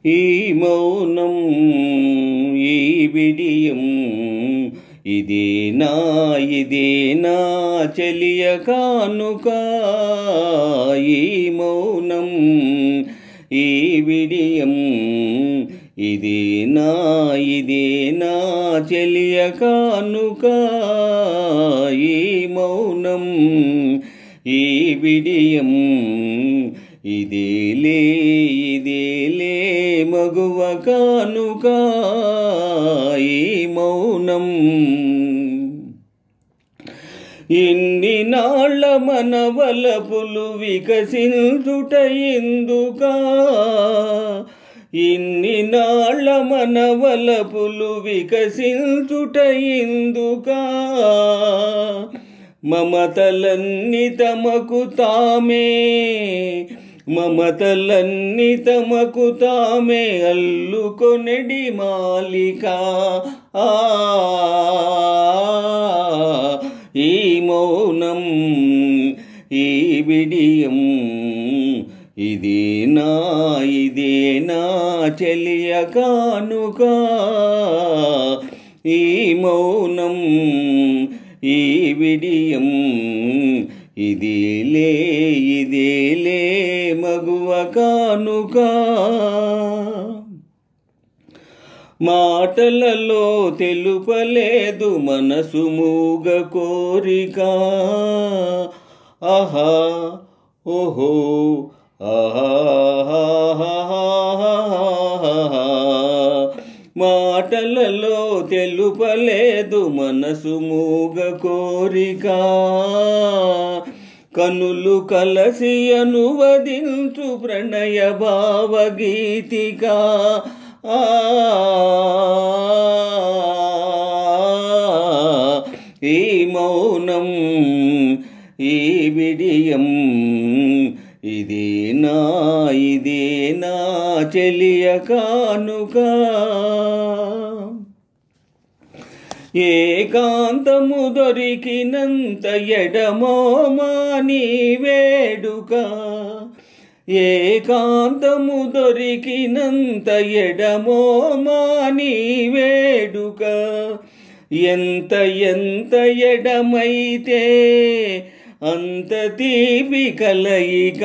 ఈ మౌనం ఈ బిడియం ఇదేనా చెలియ కానుక. ఈ మౌనం ఈ బిడియం ఇదేనా చెలియ కానుక. ఈ మౌనం ఈ బిడియం ఇదేలే మగువ కానుక. ఈ మౌనం ఇన్ని నాళ్ళ మన వలపులు వికసించుట ఎందుకా. ఇన్ని నాళ్ళ మన వలపులు వికసించుట ఎందుకా. మమతలన్నీ తమకు తామే అల్లుకొనడి మాలిక. ఈ మౌనం ఈ బిడియం ఇదేనా చెలియ కానుక. ఈ మౌనం ఈ బిడియం ఇదేలే మగువ కానుక. మాటలలో తెలుపలేదు మనసు మూగ కోరిక. ఆహా ఓహో మాటలలో తెలుపలేదు మనసు మూగ కోరిక. కనులు కలసి అనువదించు ప్రణయ భావగీతిక. ఈ మౌనం ఈ బిడియం ఇదేనా చెలియ కానుక. ఏకాంతము దొరికినంత ఎడమోమాని వేడుక. ఏకాంతము దొరికినంత ఎడమోమాని వేడుక. ఎంత ఎడమైతే అంత తీపి కలయిక.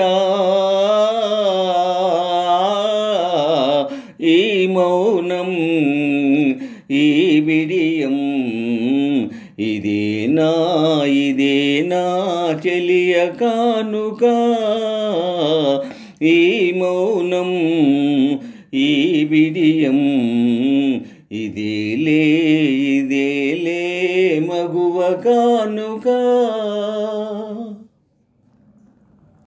ఈ మౌనం ఈ బిడియం ఇదేనా చెలియ కానుక. ఈ మౌనం ఈ బిడియం ఇదేలే మగువ కానుక.